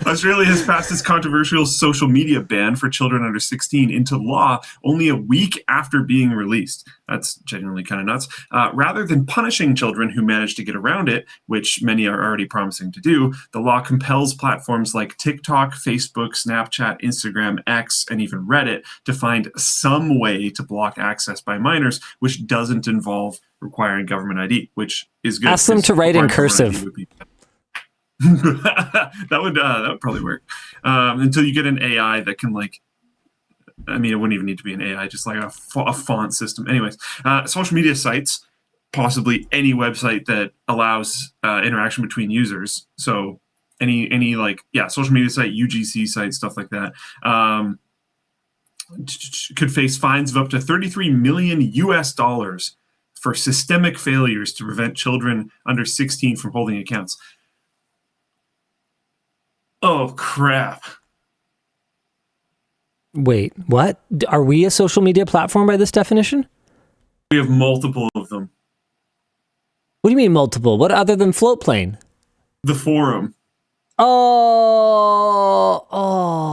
Australia has passed its controversial social media ban for children under 16 into law only a week after being released. That's genuinely kind of nuts. Rather than punishing children who manage to get around it, which many are already promising to do, the law compels platforms like TikTok, Facebook, Snapchat, Instagram, X, and even Reddit to find some way to block access by minors, which doesn't involve requiring government ID, which is good. Ask them to write in cursive. That would probably work until you get an AI that can it wouldn't even need to be an AI, just like a font system. Anyways, social media sites, possibly any website that allows interaction between users. So any social media site, UGC site, stuff like that, could face fines of up to $33 million for systemic failures to prevent children under 16 from holding accounts. Oh, crap. Wait, what? Are we a social media platform by this definition? We have multiple of them. What do you mean multiple? What other than Floatplane? The forum.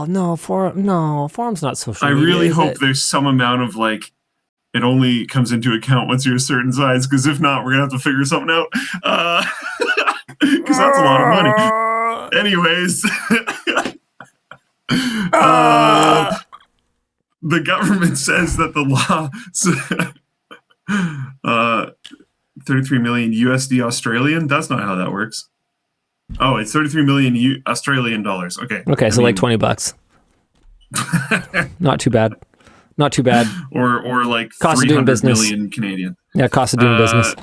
No, forum's not social media. I really hope there's some amount of it only comes into account once you're a certain size, because if not, we're going to have to figure something out. Because that's a lot of money. Anyways, the government says that the law, 33 million USD Australian. That's not how that works. Oh, it's 33 million Australian dollars. Okay. Okay, so $20. Not too bad. Not too bad. Or like cost 300 million Canadian. Yeah, cost of doing business.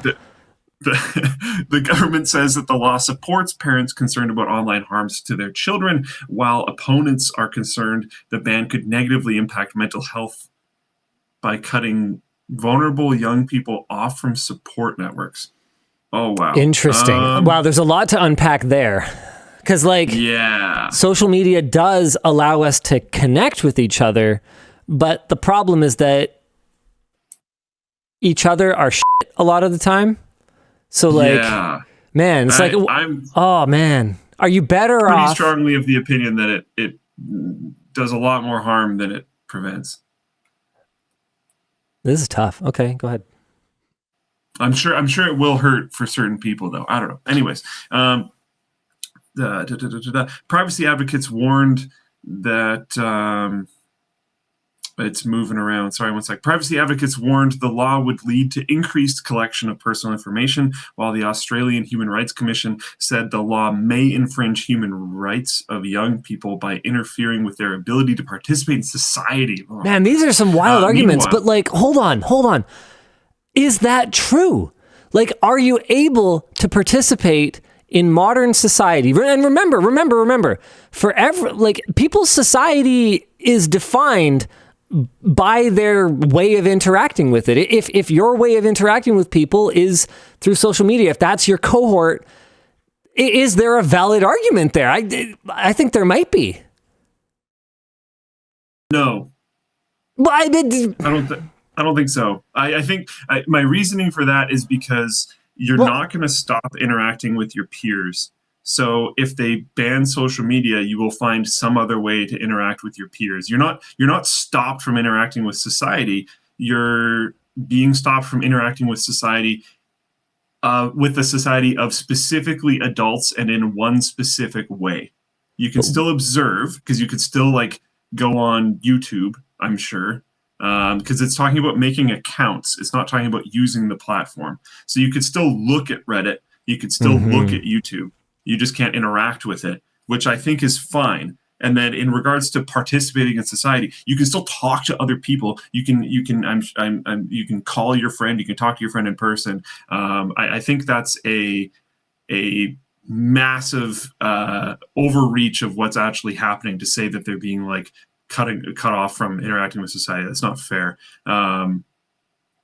The government says that the law supports parents concerned about online harms to their children, while opponents are concerned the ban could negatively impact mental health by cutting vulnerable young people off from support networks. Oh, wow. Interesting. Wow, there's a lot to unpack there. Because, social media does allow us to connect with each other, but the problem is that each other are shit a lot of the time. So, man, it's man, are you better off? Pretty strongly of the opinion that it does a lot more harm than it prevents. This is tough. Okay, go ahead. I'm sure it will hurt for certain people, though. I don't know. Anyways, the privacy advocates warned that it's moving around. Sorry, one sec. Privacy advocates warned the law would lead to increased collection of personal information, while the Australian Human Rights Commission said the law may infringe human rights of young people by interfering with their ability to participate in society. Oh. Man, these are some wild arguments, but hold on. Is that true? Are you able to participate in modern society? And remember, people's society is defined by their way of interacting with it. If your way of interacting with people is through social media, if that's your cohort, is there a valid argument there? I think there might be. No. Well, I don't think so. I think my reasoning for that is because you're not going to stop interacting with your peers. So if they ban social media, you will find some other way to interact with your peers. You're not stopped from interacting with society. You're being stopped from interacting with society, with the society of specifically adults and in one specific way. You can still observe, because you could still go on YouTube, I'm sure. Because it's talking about making accounts. It's not talking about using the platform. So you could still look at Reddit. You could still look at YouTube. You just can't interact with it, which I think is fine. And then in regards to participating in society, you can still talk to other people. You can call your friend. You can talk to your friend in person. I think that's a massive overreach of what's actually happening to say that they're being cut off from interacting with society. That's not fair. And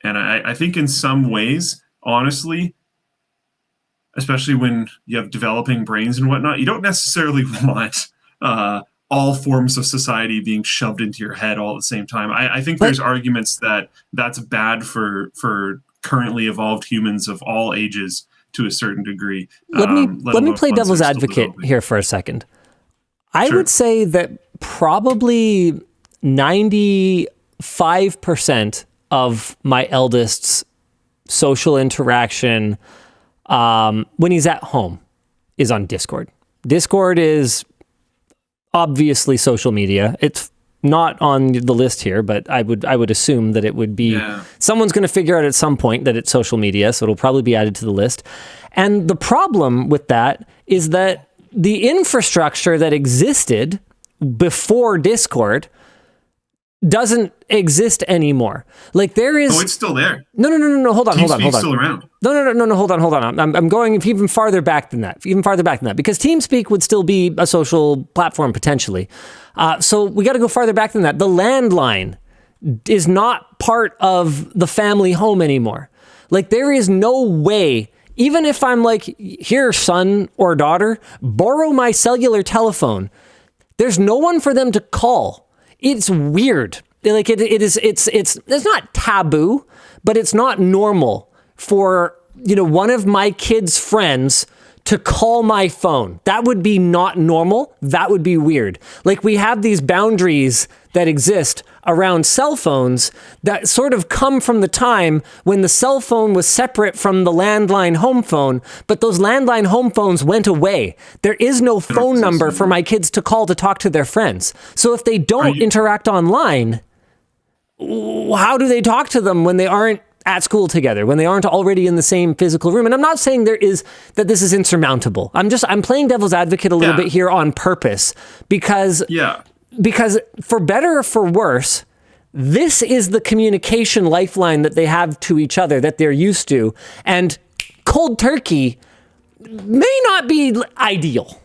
I think in some ways, honestly, especially when you have developing brains and whatnot, you don't necessarily want all forms of society being shoved into your head all at the same time. I think there's arguments that that's bad for currently evolved humans of all ages to a certain degree. Let me play devil's advocate here for a second. I Sure. would say that probably 95% of my eldest's social interaction when he's at home is on Discord. Discord is obviously social media. It's not on the list here, but I would assume that it would be, someone's going to figure out at some point that it's social media, so it'll probably be added to the list. And the problem with that is that the infrastructure that existed before Discord doesn't exist anymore. Like there is. Oh, it's still there. No. Hold on. TeamSpeak's still around. No. Hold on. I'm going even farther back than that. Because TeamSpeak would still be a social platform potentially. So we got to go farther back than that. The landline is not part of the family home anymore. Like there is no way. Even if I'm like, here, son or daughter, borrow my cellular telephone. There's no one for them to call. It's weird. Like it's not taboo, but it's not normal for, one of my kids' friends to call my phone. That would be not normal. That would be weird. Like we have these boundaries that exist around cell phones that sort of come from the time when the cell phone was separate from the landline home phone, but those landline home phones went away. There is no phone number for my kids to call to talk to their friends. So if they don't interact online, how do they talk to them when they aren't at school together, when they aren't already in the same physical room? And I'm not saying that this is insurmountable. I'm playing devil's advocate a little bit here on purpose because for better or for worse, this is the communication lifeline that they have to each other that they're used to. And cold turkey may not be ideal.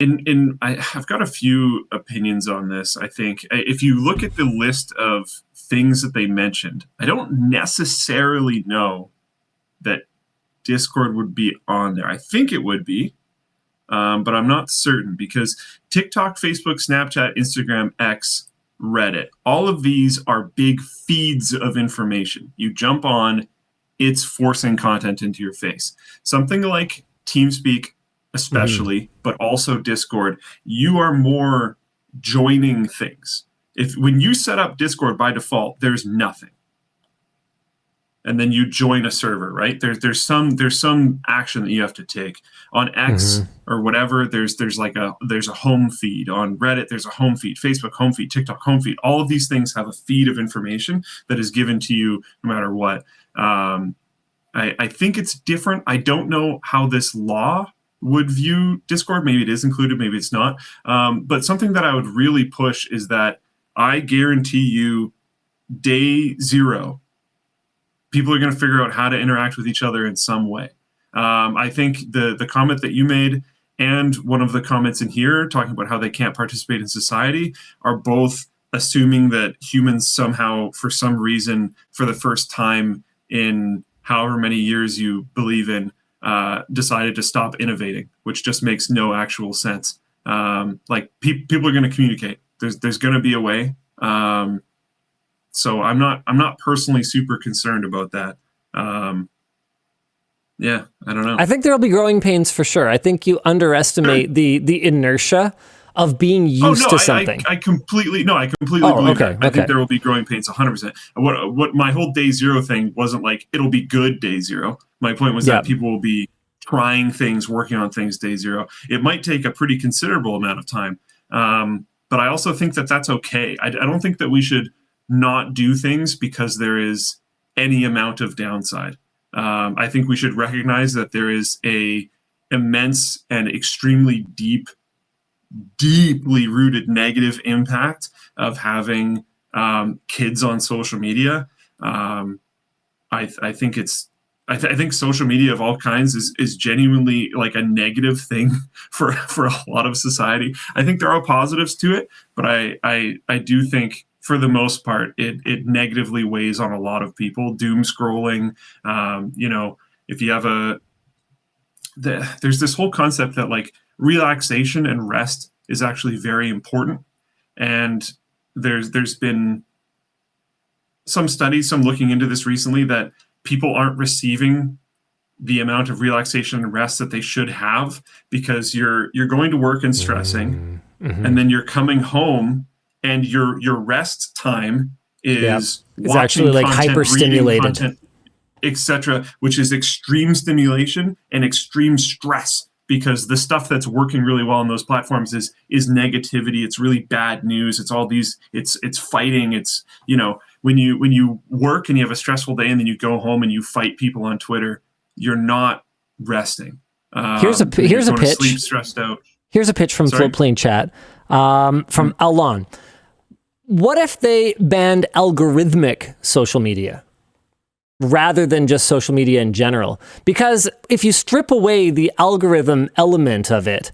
I've got a few opinions on this. I think if you look at the list of things that they mentioned, I don't necessarily know that Discord would be on there. I think it would be, but I'm not certain because TikTok, Facebook, Snapchat, Instagram, X, Reddit, all of these are big feeds of information. You jump on, it's forcing content into your face. Something like TeamSpeak, especially, but also Discord, you are more joining things. When you set up Discord by default, there's nothing. And then you join a server, right? There's some action that you have to take. On X or whatever, there's a home feed. On Reddit, there's a home feed, Facebook home feed, TikTok home feed. All of these things have a feed of information that is given to you no matter what. I think it's different. I don't know how this law would view Discord. Maybe it is included, maybe it's not. But something that I would really push is that I guarantee you day zero, people are going to figure out how to interact with each other in some way. I think the comment that you made and one of the comments in here talking about how they can't participate in society are both assuming that humans somehow, for some reason, for the first time in however many years you believe in, decided to stop innovating, which just makes no actual sense. People are going to communicate. There's going to be a way. So I'm not personally super concerned about that. I don't know. I think there'll be growing pains for sure. I think you underestimate the inertia of being used to something. I completely believe that. I think there will be growing pains 100%. What my whole day zero thing wasn't like it'll be good day zero. My point was that people will be trying things, working on things day zero. It might take a pretty considerable amount of time. But I also think that that's okay. I don't think that we should not do things because there is any amount of downside. I think we should recognize that there is a immense and extremely deeply rooted negative impact of having kids on social media. I think social media of all kinds is genuinely like a negative thing for a lot of society. I think there are positives to it, but I do think for the most part it negatively weighs on a lot of people. Doom scrolling, if you have there's this whole concept that like relaxation and rest is actually very important, and there's been some studies, some looking into this recently, that people aren't receiving the amount of relaxation and rest that they should have, because you're going to work and stressing, and then you're coming home and your rest time is it's actually like hyper stimulated, etc., which is extreme stimulation and extreme stress, because the stuff that's working really well on those platforms is negativity. It's really bad news. It's all these, it's fighting. It's, when you work and you have a stressful day and then you go home and you fight people on Twitter, you're not resting. Here's a pitch. Sleep stressed out. Here's a pitch from Floatplane Chat, from Alon. What if they banned algorithmic social media rather than just social media in general? Because if you strip away the algorithm element of it,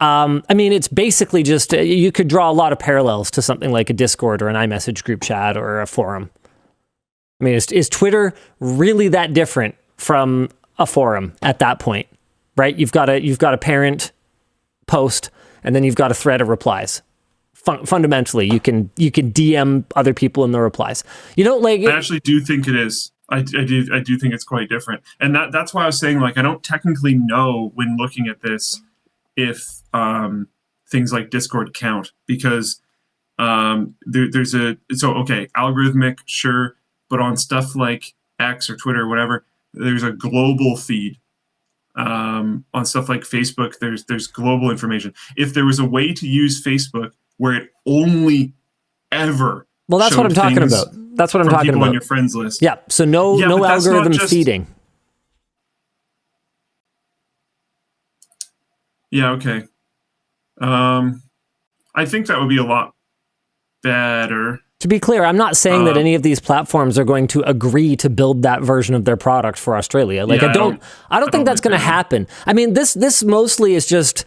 it's basically just, you could draw a lot of parallels to something like a Discord or an iMessage group chat or a forum. I mean, is Twitter really that different from a forum at that point, right? You've got a parent post, and then you've got a thread of replies. Fundamentally, you can DM other people in the replies. I actually do think it is. I do think it's quite different, and that's why I was saying, like, I don't technically know when looking at this if things like Discord count, because there's algorithmic, sure, but on stuff like X or Twitter or whatever, there's a global feed. On stuff like Facebook, there's global information. If there was a way to use Facebook where it only ever that's what I'm talking about. That's what I'm talking about. On your friends list. Yeah. So no algorithm feeding. Yeah. Okay. I think that would be a lot better. To be clear, I'm not saying that any of these platforms are going to agree to build that version of their product for Australia. Like, I don't think that's going to happen. I mean, this mostly is just,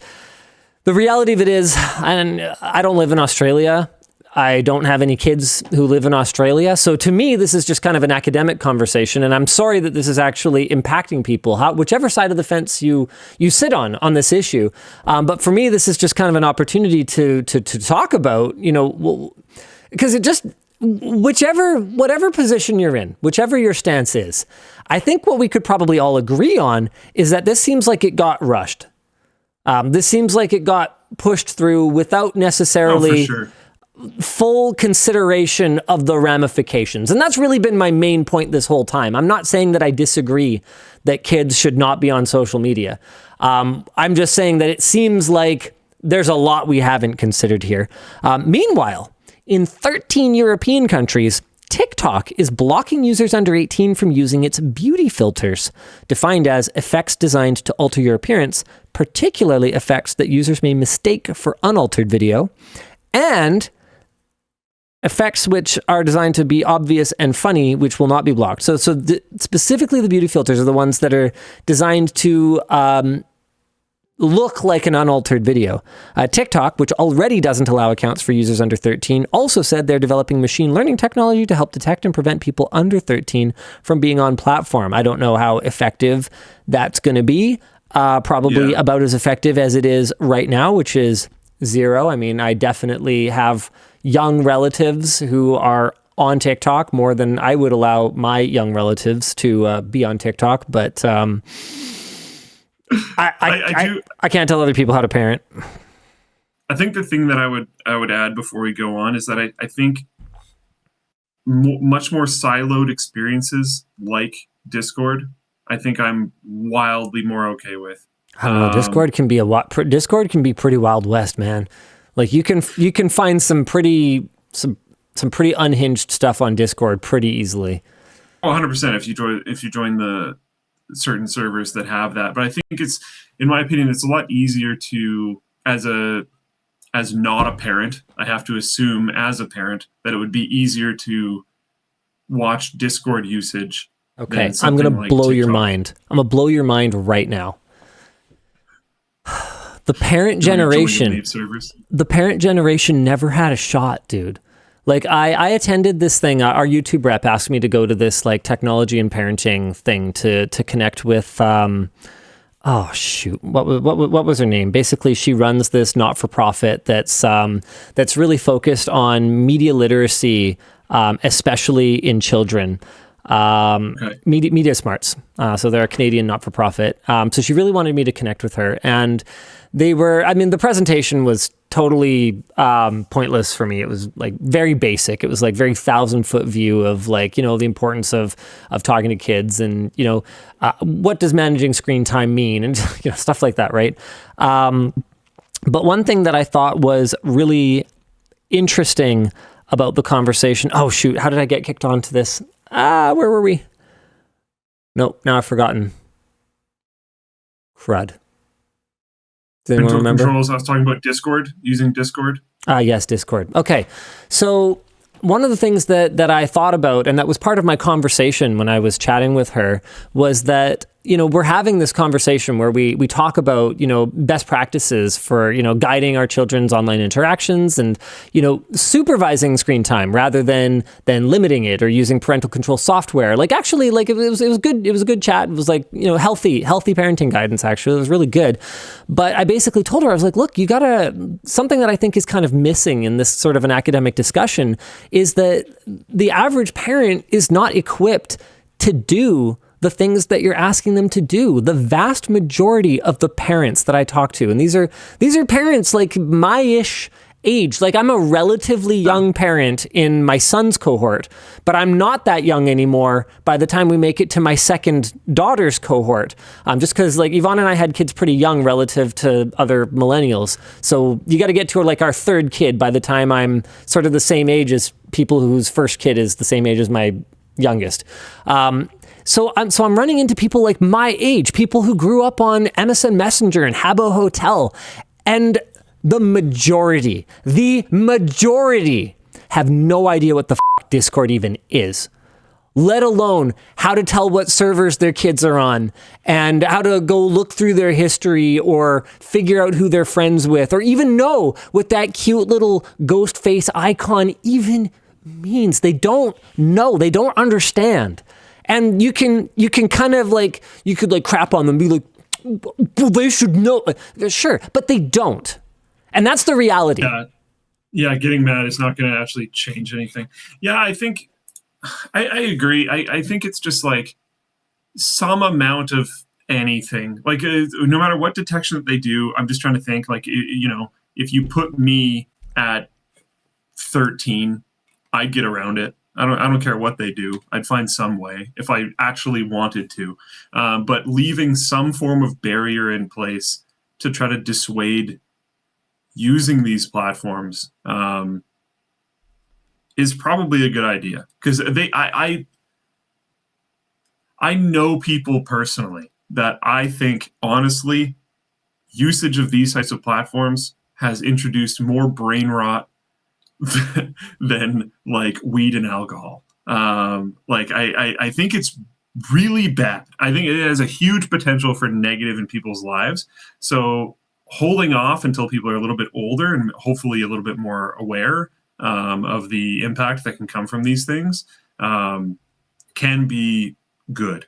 the reality of it is, and I don't live in Australia. I don't have any kids who live in Australia. So to me, this is just kind of an academic conversation. And I'm sorry that this is actually impacting people, whichever side of the fence you sit on this issue. But for me, this is just kind of an opportunity to talk about, because it just, whatever position you're in, whichever your stance is, I think what we could probably all agree on is that this seems like it got rushed. This seems like it got pushed through without necessarily full consideration of the ramifications. And that's really been my main point this whole time. I'm not saying that I disagree that kids should not be on social media. I'm just saying that it seems like there's a lot we haven't considered here. Meanwhile, in 13 European countries, TikTok is blocking users under 18 from using its beauty filters, defined as effects designed to alter your appearance, particularly effects that users may mistake for unaltered video, and effects which are designed to be obvious and funny, which will not be blocked. So specifically the beauty filters are the ones that are designed to look like an unaltered video. TikTok, which already doesn't allow accounts for users under 13, also said they're developing machine learning technology to help detect and prevent people under 13 from being on platform. I don't know how effective that's going to be. Probably about as effective as it is right now, which is 0. I mean, I definitely have young relatives who are on TikTok more than I would allow my young relatives to be on TikTok, but I can't tell other people how to parent. I think the thing that I would add before we go on is that I think much more siloed experiences like Discord, I think I'm wildly more okay with. I don't know. Discord can be pretty Wild West, man. Like you can find some pretty unhinged stuff on Discord pretty easily. 100% if you join the certain servers that have that. But I think it's, in my opinion, it's a lot easier to, as not a parent, I have to assume as a parent that it would be easier to watch Discord usage. Okay, I'm going to blow your mind. I'm going to blow your mind right now. The parent generation never had a shot, dude. Like I attended this thing. Our YouTube rep asked me to go to this like technology and parenting thing to connect with. Oh shoot, what was her name? Basically, she runs this not-for-profit that's really focused on media literacy, especially in children. Media Smarts. So they're a Canadian not-for-profit. So she really wanted me to connect with her. And the presentation was totally pointless for me. It was like very basic. It was like very 1,000-foot view of like, the importance of talking to kids and, what does managing screen time mean and stuff like that, right? But one thing that I thought was really interesting about the conversation. Oh, shoot. How did I get kicked onto this? Where were we? Nope. Now I've forgotten. Crud. Does anyone remember? Controls. I was talking about Discord, using Discord. Yes, Discord. Okay. So one of the things that I thought about, and that was part of my conversation when I was chatting with her, was that, we're having this conversation where we talk about, best practices for, guiding our children's online interactions and, supervising screen time rather than limiting it or using parental control software. Like actually, like it was good. It was a good chat. It was like, healthy parenting guidance, actually. It was really good. But I basically told her, I was like, look, something that I think is kind of missing in this sort of an academic discussion is that the average parent is not equipped to do the things that you're asking them to do. The vast majority of the parents that I talk to, and these are parents like my-ish age. Like I'm a relatively young parent in my son's cohort, but I'm not that young anymore by the time we make it to my second daughter's cohort. Just because like Yvonne and I had kids pretty young relative to other millennials. So you got to get to like our third kid by the time I'm sort of the same age as people whose first kid is the same age as my youngest. So I'm running into people like my age, people who grew up on MSN Messenger and Habbo Hotel, and the majority have no idea what the Discord even is, let alone how to tell what servers their kids are on and how to go look through their history or figure out who they're friends with or even know what that cute little ghost face icon even means. They don't know. They don't understand. And you can kind of like, you could like crap on them, be like, well, they should know. Sure, but they don't. And that's the reality. Yeah, getting mad is not going to actually change anything. Yeah, I think, I agree. I think it's just like some amount of anything. Like no matter what detection that they do, I'm just trying to think like, if you put me at 13, I'd get around it. I don't care what they do. I'd find some way if I actually wanted to. But leaving some form of barrier in place to try to dissuade using these platforms is probably a good idea. Because I know people personally that I think, honestly, usage of these types of platforms has introduced more brain rot than like weed and alcohol. I think it's really bad. I think it has a huge potential for negative in people's lives. So holding off until people are a little bit older and hopefully a little bit more aware of the impact that can come from these things can be good.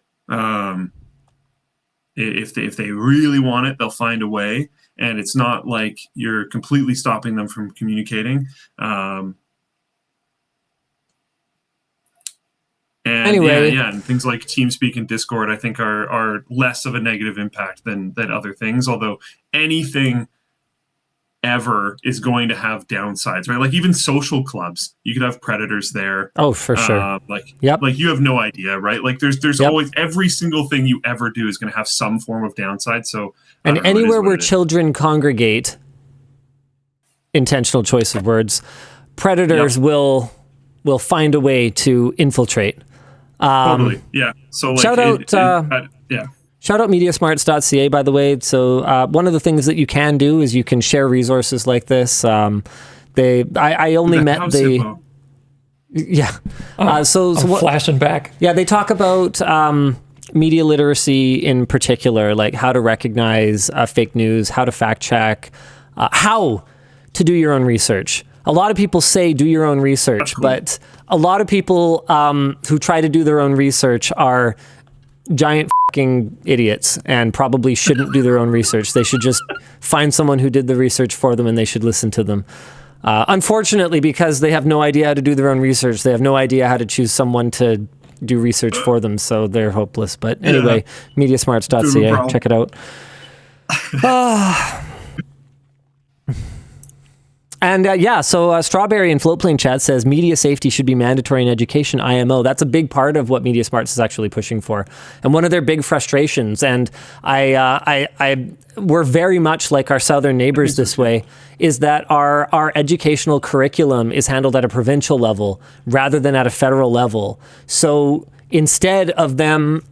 If they really want it, they'll find a way. And it's not like you're completely stopping them from communicating. Anyway, and things like TeamSpeak and Discord, I think, are less of a negative impact than other things. Although anything ever is going to have downsides, right? Like even social clubs, you could have predators there. Oh, for sure. Like you have no idea, right? Like there's always, every single thing you ever do is going to have some form of downside. So and anywhere where children congregate, intentional choice of words, predators will find a way to infiltrate. Totally. Yeah. So like, shout out mediasmarts.ca, by the way. So one of the things that you can do is you can share resources like this. I only met the... Yeah. So I'm flashing back. Yeah, they talk about media literacy in particular, like how to recognize fake news, how to fact check, how to do your own research. A lot of people say do your own research, but a lot of people who try to do their own research are giant fucking idiots and probably shouldn't do their own research. They should just find someone who did the research for them and they should listen to them. Unfortunately, because they have no idea how to do their own research, they have no idea how to choose someone to do research for them, so they're hopeless. But anyway, mediasmarts.ca, check it out. And so Strawberry in Floatplane Chat says media safety should be mandatory in education, IMO. That's a big part of what Media Smarts is actually pushing for. And one of their big frustrations, and we're very much like our southern neighbors this way, is that our educational curriculum is handled at a provincial level rather than at a federal level. So instead of them,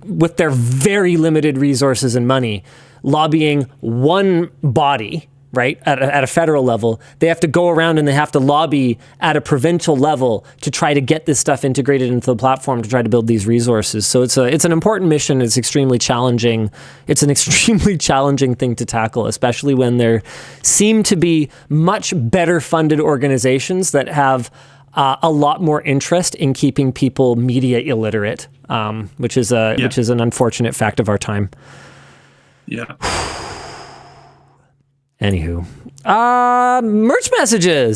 with their very limited resources and money, lobbying one body, right, at a federal level, they have to go around and they have to lobby at a provincial level to try to get this stuff integrated into the platform to try to build these resources. So it's an important mission. It's extremely challenging. It's an extremely challenging thing to tackle, especially when there seem to be much better funded organizations that have a lot more interest in keeping people media illiterate, which is an unfortunate fact of our time. Yeah. Anywho, merch messages.